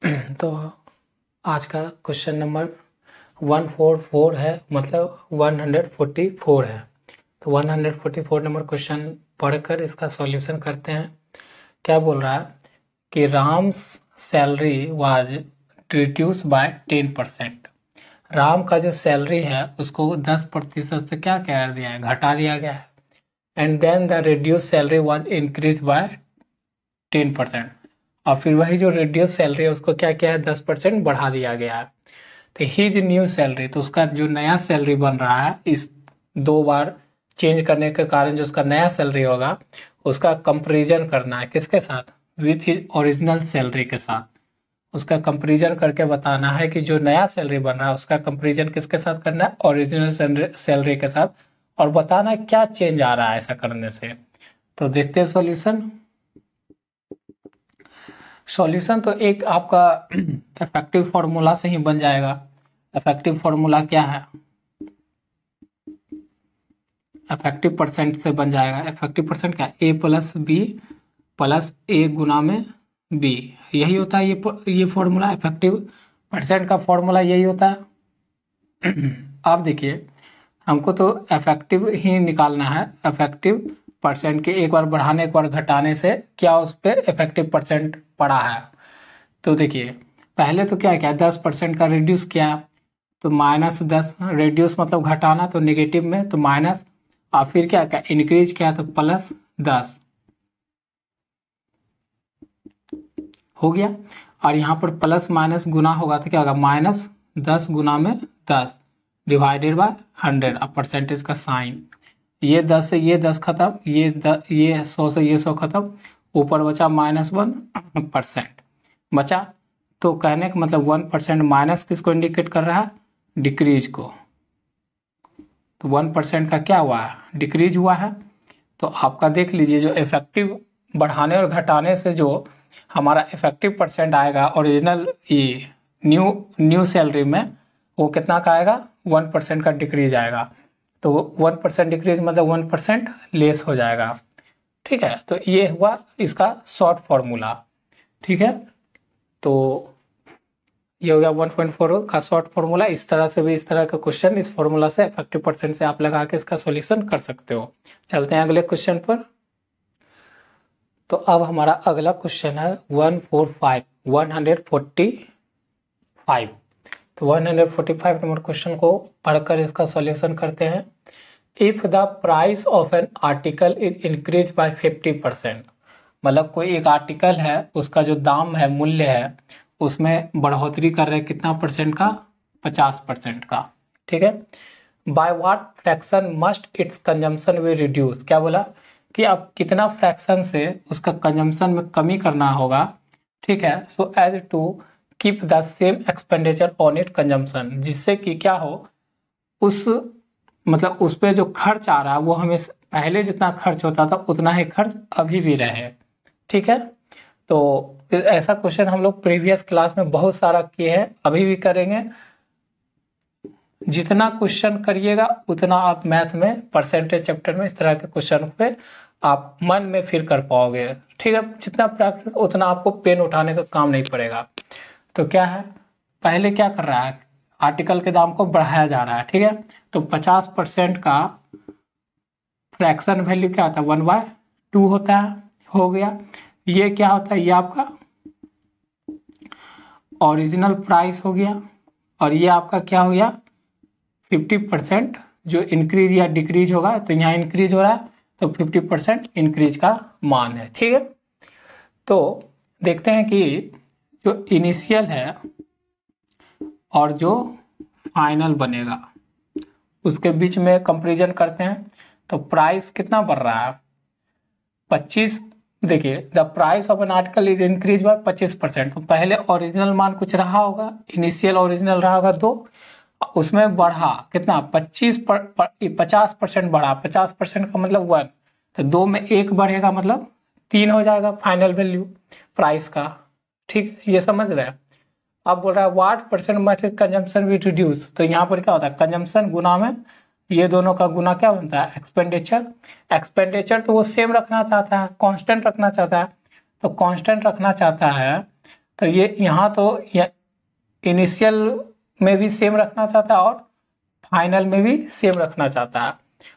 तो आज का क्वेश्चन नंबर 144 है, मतलब 144 है। तो 144 नंबर क्वेश्चन पढ़कर इसका सॉल्यूशन करते हैं। क्या बोल रहा है कि Ram's salary was reduce by 10%। Ram का जो सैलरी है उसको 10% से क्या कर दिया है, घटा दिया गया है। And then the reduce salary was increase by 10%। और फिर वही जो रिड्यूस सैलरी है उसको क्या किया है, 10% बढ़ा दिया गया है। तो हीज न्यू सैलरी, तो उसका जो नया सैलरी बन रहा है, इस 2 बार चेंज करने के कारण जो उसका नया सैलरी होगा उसका कंपेरिजन करना है किसके साथ, विथ हिज ओरिजिनल सैलरी के साथ। उसका कंपेरिजन करके बताना है कि जो नया सैलरी बन रहा है उसका कंपेरिजन किसके साथ करना है, ओरिजिनल सैलरी के साथ। और बताना है क्या चेंज आ रहा है ऐसा करने से। तो देखते हैं सॉल्यूशन। सॉल्यूशन तो एक आपका इफेक्टिव फॉर्मूला से ही बन जाएगा। इफेक्टिव फॉर्मूला क्या है, इफेक्टिव परसेंट से बन जाएगा। इफेक्टिव परसेंट क्या, ए प्लस बी प्लस ए गुना में बी, यही होता है ये फॉर्मूला। इफेक्टिव परसेंट का फॉर्मूला यही होता है। आप देखिए, हमको तो इफेक्टिव ही निकालना है। इफेक्टिव परसेंट के एक बार बढ़ाने एक बार घटाने से क्या उस पर इफेक्टिव परसेंट पड़ा है। तो देखिए पहले तो क्या किया, 10% का रिड्यूस किया, तो -10, रिड्यूस मतलब घटाना, तो नेगेटिव में तो माइनस, और फिर क्या किया, इंक्रीज किया तो +10 हो गया। और यहाँ पर प्लस माइनस गुना होगा तो क्या होगा, -10 गुना में 10 डिवाइडेड बाय 100, अब परसेंटेज का साइन, ये 10 से ये 10 खत्म, ये 100 से ये 100 खत्म, ऊपर बचा -1% बचा। तो कहने का मतलब 1% माइनस किसको इंडिकेट कर रहा है, डिक्रीज को। तो 1% का क्या हुआ है, डिक्रीज हुआ है। तो आपका देख लीजिए, जो इफेक्टिव बढ़ाने और घटाने से जो हमारा इफेक्टिव परसेंट आएगा ओरिजिनल ये न्यू सैलरी में, वो कितना का आएगा, 1% का डिक्रीज आएगा। तो 1% डिक्रीज मतलब 1% लेस हो जाएगा। ठीक है, तो ये हुआ इसका शॉर्ट फॉर्मूला। ठीक है, तो ये हो गया 1.4 का शॉर्ट फॉर्मूला। इस तरह से भी, इस तरह का क्वेश्चन इस फॉर्मूला से इफेक्टिव परसेंट से आप लगा के इसका सॉल्यूशन कर सकते हो। चलते हैं अगले क्वेश्चन पर। तो अब हमारा अगला क्वेश्चन है 145। तो 145 नंबर क्वेश्चन को पढ़कर इसका सॉल्यूशन करते हैं। If the price of an article is increase by 50%, मतलब कोई एक आर्टिकल है उसका जो दाम है, मूल्य है, उसमें बढ़ोतरी कर रहे हैं कितना परसेंट का, 50% का। ठीक है, by what fraction must its consumption we reduce, क्या बोला कि अब कितना फ्रैक्शन से उसका कंजम्पशन में कमी करना होगा। ठीक है, so as to keep the same expenditure on it consumption, जिससे कि क्या हो, उस मतलब उस पर जो खर्च आ रहा है वो हमें पहले जितना खर्च होता था उतना ही खर्च अभी भी रहे। ठीक है, तो ऐसा क्वेश्चन हम लोग प्रीवियस क्लास में बहुत सारा किए हैं, अभी भी करेंगे। जितना क्वेश्चन करिएगा उतना आप मैथ में, परसेंटेज चैप्टर में इस तरह के क्वेश्चन पे आप मन में फिर कर पाओगे। ठीक है, जितना प्रैक्टिस उतना आपको पेन उठाने का काम नहीं पड़ेगा। तो क्या है, पहले क्या कर रहा है, आर्टिकल के दाम को बढ़ाया जा रहा है। ठीक है, तो 50% का फ्रैक्शन वैल्यू क्या होता है, 1/2 होता है, हो गया। ये क्या होता है, ये आपका ओरिजिनल प्राइस हो गया, और ये आपका क्या हो गया, 50% जो इंक्रीज या डिक्रीज होगा, तो यहाँ इंक्रीज हो रहा है तो 50% इंक्रीज का मान है। ठीक है, तो देखते हैं कि जो इनिशियल है और जो फाइनल बनेगा उसके बीच में कंपैरिजन करते हैं। तो प्राइस कितना बढ़ रहा है, 25। देखिए, the price of an article is increase by 25%। तो पहले ओरिजिनल मान कुछ रहा होगा, इनिशियल ओरिजिनल रहा होगा 2, उसमें बढ़ा कितना, 50% बढ़ा। 50% का मतलब 1, तो 2 में 1 बढ़ेगा मतलब 3 हो जाएगा फाइनल वैल्यू प्राइस का। ठीक, ये समझ रहे हैं। अब बोल रहा है what percent must consumption we reduce, तो यहाँ पर क्या होता है, कंजम्पशन गुना में ये दोनों का गुना क्या बनता है, एक्सपेंडिचर। एक्सपेंडिचर तो वो सेम रखना चाहता है, कांस्टेंट रखना चाहता है, तो कांस्टेंट रखना चाहता है तो ये यहाँ तो इनिशियल में भी सेम रखना चाहता है और फाइनल में भी सेम रखना चाहता है।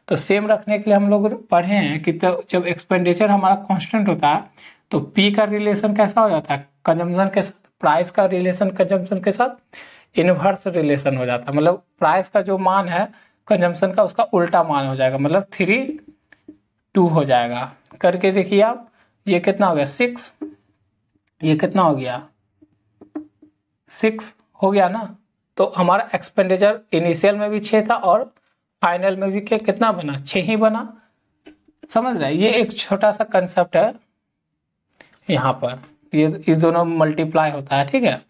तो सेम रखने के लिए हम लोग पढ़े हैं कि तो जब एक्सपेंडिचर हमारा कांस्टेंट होता है तो पी का रिलेशन कैसा हो जाता है, कंजम्पशन के साथ। प्राइस का रिलेशन कंजम्पशन के साथ इनवर्स रिलेशन हो जाता है, मतलब प्राइस का जो मान है कंजम्पशन का उसका उल्टा मान हो जाएगा, मतलब 3:2 हो जाएगा। करके देखिए आप, ये कितना हो गया 6, ये कितना हो गया 6 हो गया ना। तो हमारा एक्सपेंडिचर इनिशियल में भी 6 था और फाइनल में भी कितना बना, 6 ही बना। समझ रहे हैं, ये एक छोटा सा कंसेप्ट है यहाँ पर, ये इस दोनों मल्टीप्लाई होता है, ठीक है।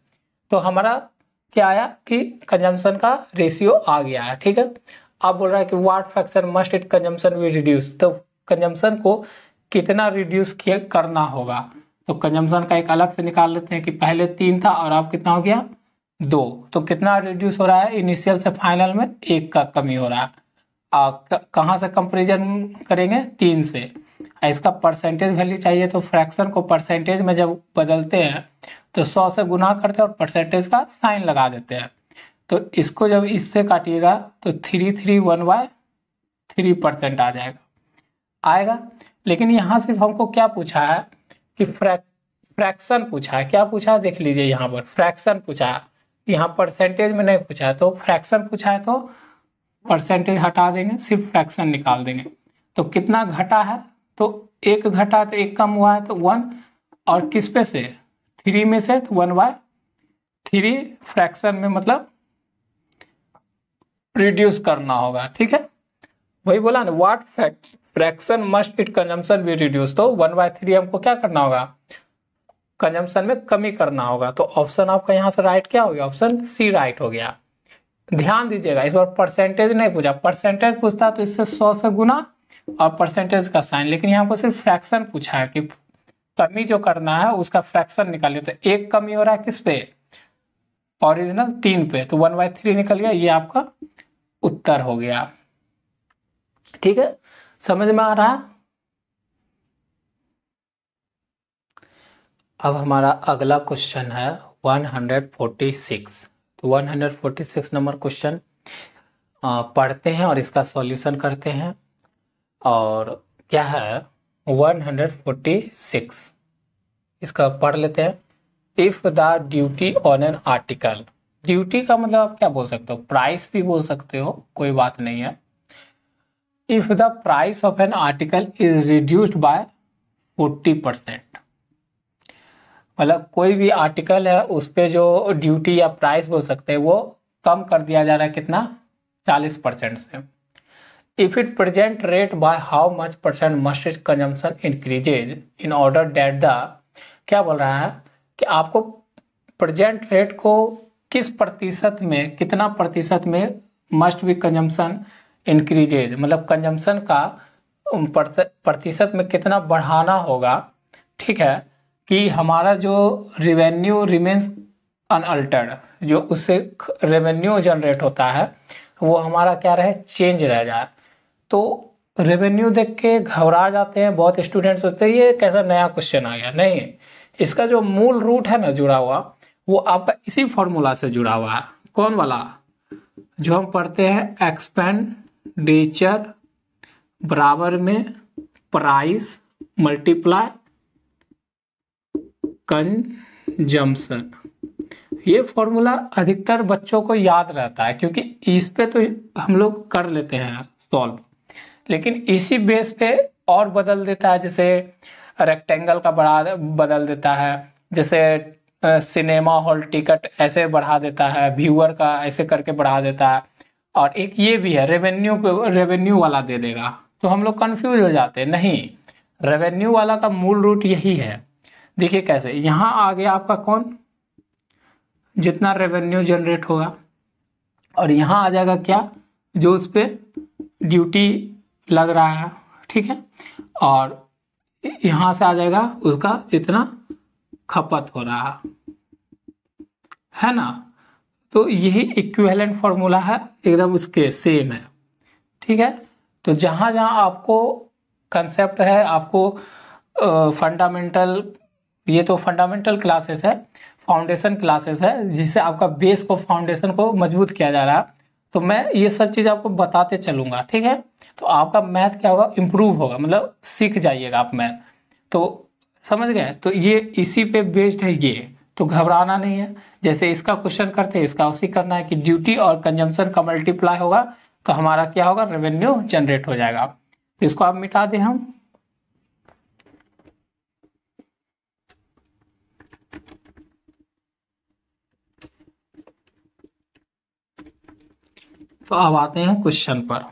तो हमारा क्या आया कि कंजम्पशन का रेशियो आ गया है, ठीक है। अब बोल रहा है कि what fraction must it consumption be reduce, तो कंजम्पशन को कितना रिड्यूस करना होगा। तो कंजम्पशन का एक अलग से निकाल लेते हैं कि पहले 3 था और अब कितना हो गया 2, तो कितना रिड्यूस हो रहा है, इनिशियल से फाइनल में 1 का कमी हो रहा है। कहाँ से कंपेरिजन करेंगे, 3 से। इसका परसेंटेज वैल्यू चाहिए तो फ्रैक्शन को परसेंटेज में जब बदलते हैं तो 100 से गुना करते हैं और परसेंटेज का साइन लगा देते हैं। तो इसको जब इससे काटिएगा तो 331/3% आ आएगा। लेकिन यहाँ सिर्फ हमको क्या पूछा है कि फ्रैक्शन पूछा है। क्या पूछा है देख लीजिए, यहाँ पर फ्रैक्शन पूछा है, यहाँ परसेंटेज में नहीं पूछा है। तो फ्रैक्शन पूछा है तो परसेंटेज हटा देंगे, सिर्फ फ्रैक्शन निकाल देंगे। तो कितना घटा है, तो 1 घटा तो 1 कम हुआ है तो 1, और किस पे से 3 में से तो 1/3 फ्रैक्शन में मतलब रिड्यूस करना होगा, ठीक है। वही बोला ना, what fraction must it consumption be reduce, तो 1/3 हमको क्या करना होगा, कंजम्पशन में कमी करना होगा। तो ऑप्शन आपका यहाँ से राइट क्या हो गया, ऑप्शन सी राइट हो गया। ध्यान दीजिएगा, इस बार परसेंटेज नहीं पूछा, परसेंटेज पूछता तो इससे 100 से गुना और परसेंटेज का साइन, लेकिन यहाँ पर सिर्फ फ्रैक्शन पूछा है कि कमी जो करना है उसका फ्रैक्शन निकालिए। तो 1 कमी हो रहा है किस पे, ओरिजिनल 3 पे, तो 1/3 निकल गया, ये आपका उत्तर हो गया, ठीक है। समझ में आ रहा है। अब हमारा अगला क्वेश्चन है 146। तो 146 नंबर क्वेश्चन पढ़ते हैं और इसका सॉल्यूशन करते हैं। और क्या है 146, इसका पढ़ लेते हैं। If the duty on an article, duty का मतलब आप क्या बोल सकते हो, प्राइस भी बोल सकते हो, कोई बात नहीं है। If the price of an article is reduced by 40%, मतलब कोई भी आर्टिकल है उस पे जो ड्यूटी या प्राइस बोल सकते हैं वो कम कर दिया जा रहा है, कितना 40% से। If it present rate by how much percent must it consumption increases in order that the, क्या बोल रहा है कि आपको प्रेजेंट रेट को किस प्रतिशत में, कितना प्रतिशत में मस्ट बी कंजम्पशन इंक्रीजेज, मतलब कंजम्पशन का प्रतिशत में कितना बढ़ाना होगा, ठीक है, कि हमारा जो रेवेन्यू रिमेन्स अनअल्टर्ड, जो उससे रेवेन्यू जनरेट होता है वो हमारा क्या रहे, चेंज रह जाए। तो रेवेन्यू देख के घबरा जाते हैं बहुत स्टूडेंट्स, सोचते हैं ये कैसा नया क्वेश्चन आ गया। नहीं, इसका जो मूल रूट है ना जुड़ा हुआ, वो आपका इसी फॉर्मूला से जुड़ा हुआ है। कौन वाला, जो हम पढ़ते हैं एक्सपेंडिचर बराबर में प्राइस मल्टीप्लाई कंजम्पशन। ये फॉर्मूला अधिकतर बच्चों को याद रहता है क्योंकि इस पे तो हम लोग कर लेते हैं सॉल्व, लेकिन इसी बेस पे और बदल देता है, जैसे रेक्टेंगल का बढ़ा बदल देता है, जैसे सिनेमा हॉल टिकट ऐसे बढ़ा देता है, व्यूअर का ऐसे करके बढ़ा देता है, और एक ये भी है रेवेन्यू पे रेवेन्यू वाला दे देगा, तो हम लोग कंफ्यूज हो जाते हैं। नहीं, रेवेन्यू वाला का मूल रूट यही है। देखिए कैसे, यहाँ आ गया आपका कौन, जितना रेवेन्यू जनरेट होगा, और यहाँ आ जाएगा क्या, जो उस पर ड्यूटी लग रहा है, ठीक है, और यहाँ से आ जाएगा उसका जितना खपत हो रहा है ना। तो यही इक्विवेलेंट फॉर्मूला है, एकदम उसके सेम है, ठीक है। तो जहाँ जहाँ आपको कंसेप्ट है, आपको फंडामेंटल, ये तो फंडामेंटल क्लासेस है, फाउंडेशन क्लासेस है जिससे आपका बेस को फाउंडेशन को मजबूत किया जा रहा है। तो मैं ये सब चीज़ आपको बताते चलूँगा, ठीक है। तो आपका मैथ क्या होगा, इम्प्रूव होगा, मतलब सीख जाइएगा आप मैथ। तो समझ गए, तो ये इसी पे बेस्ड है ये, तो घबराना नहीं है। जैसे इसका क्वेश्चन करते हैं, इसका उसी करना है कि ड्यूटी और कंजम्पशन का मल्टीप्लाई होगा तो हमारा क्या होगा, रेवेन्यू जनरेट हो जाएगा। तो इसको आप मिटा दें हम। तो अब आते हैं क्वेश्चन पर।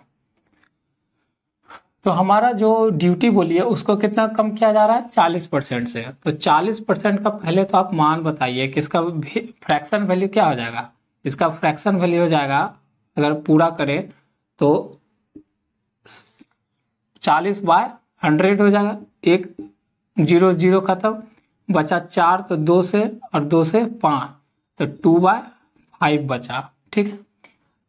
तो हमारा जो ड्यूटी बोली है उसको कितना कम किया जा रहा है, 40% से। तो 40% का पहले तो आप मान बताइए कि इसका फ्रैक्शन वैल्यू क्या हो जाएगा। इसका फ्रैक्शन वैल्यू हो जाएगा, अगर पूरा करें तो 40/100 हो जाएगा। एक 0 0 खत्म, बचा 4, तो 2 से और 2 से 5, तो 2/5 बचा, ठीक है।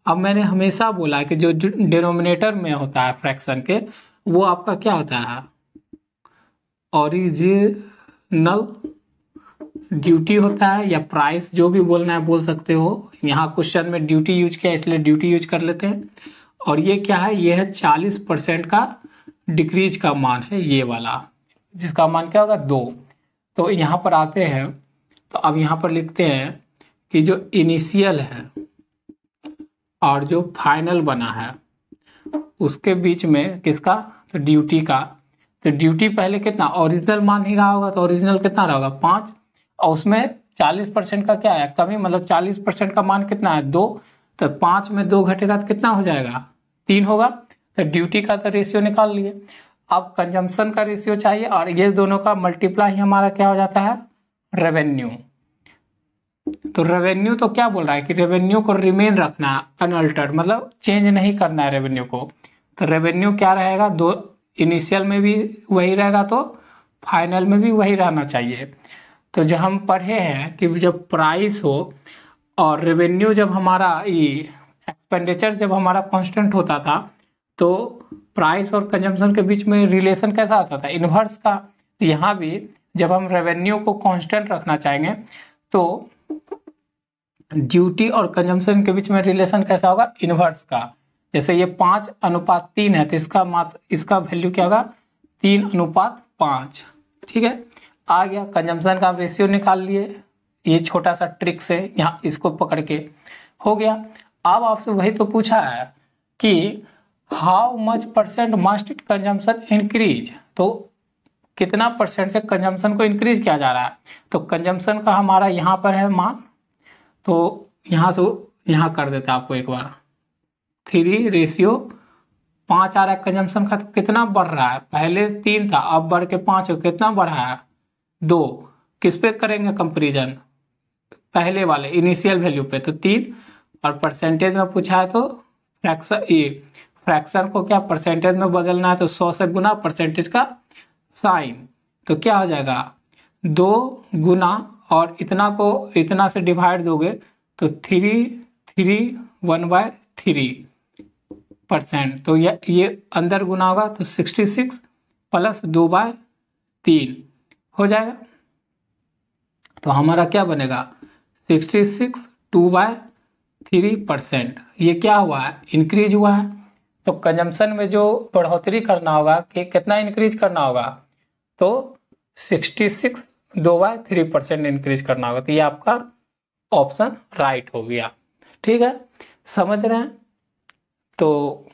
अब मैंने हमेशा बोला कि जो डिनोमिनेटर में होता है फ्रैक्शन के, वो आपका क्या होता है, ओरिजिनल ड्यूटी होता है या प्राइस, जो भी बोलना है बोल सकते हो। यहाँ क्वेश्चन में ड्यूटी यूज किया इसलिए ड्यूटी यूज कर लेते हैं। और ये क्या है, ये है 40% का डिक्रीज का मान है ये वाला, जिसका मान क्या होगा 2। तो यहाँ पर आते हैं, तो अब यहाँ पर लिखते हैं कि जो इनिशियल है और जो फाइनल बना है उसके बीच में किसका, तो ड्यूटी का। तो ड्यूटी पहले कितना, ओरिजिनल मान ही रहा होगा, तो ओरिजिनल कितना रहेगा 5, और उसमें 40% का क्या है, कमी, मतलब 40% का मान कितना है 2। तो 5 में 2 घटेगा तो कितना हो जाएगा, 3 होगा। तो ड्यूटी का तो रेशियो निकाल लिए। अब कंजम्पशन का रेशियो चाहिए, और ये दोनों का मल्टीप्लाई ही हमारा क्या हो जाता है, रेवेन्यू। तो रेवेन्यू तो क्या बोल रहा है कि रेवेन्यू को रिमेन रखना है अनअल्टर्ड, मतलब चेंज नहीं करना है रेवेन्यू को। तो रेवेन्यू क्या रहेगा, दो इनिशियल में भी वही रहेगा तो फाइनल में भी वही रहना चाहिए। तो जो हम पढ़े हैं कि जब प्राइस हो और रेवेन्यू, जब हमारा ये एक्सपेंडिचर जब हमारा कांस्टेंट होता था, तो प्राइस और कंजम्पशन के बीच में रिलेशन कैसा आता था, इन्वर्स का। तो यहाँ भी जब हम रेवेन्यू को कांस्टेंट रखना चाहेंगे तो ड्यूटी और कंजम्पशन के बीच में रिलेशन कैसा होगा, इनवर्स का। जैसे ये 5:3 है, तो इसका वैल्यू क्या होगा, 3:5, ठीक है। आ गया, कंजम्पशन का रेशियो निकाल लिए, ये छोटा सा ट्रिक से यहाँ इसको पकड़ के हो गया। अब आपसे वही तो पूछा है कि how much % must consumption increase, तो कितना % से कंजम्पशन को इंक्रीज किया जा रहा है। तो कंजम्पशन का हमारा यहाँ पर है मान, तो यहाँ से यहाँ कर देता आपको एक बार, 3:5 आ रहा है कंजम्पशन का। तो कितना बढ़ रहा है, पहले 3 था अब बढ़ के 5 हो, कितना बढ़ा है 2। किस पे करेंगे कंपेरिजन, पहले वाले इनिशियल वैल्यू पे, तो 3। और परसेंटेज में पूछा है तो फ्रैक्शन को क्या परसेंटेज में बदलना है, तो 100 से गुना परसेंटेज का साइन। तो क्या हो जाएगा 2 गुना, और इतना को इतना से डिवाइड दोगे तो 1/3%। तो ये अंदर गुना होगा तो 66 + 2/3 हो जाएगा। तो हमारा क्या बनेगा 66 2/3%। ये क्या हुआ है, इंक्रीज हुआ है। तो कंजम्पशन में जो बढ़ोतरी करना होगा कि कितना इंक्रीज करना होगा, तो 66 2/3% इंक्रीज करना होगा। तो ये आपका ऑप्शन राइट हो गया, ठीक है, समझ रहे हैं। तो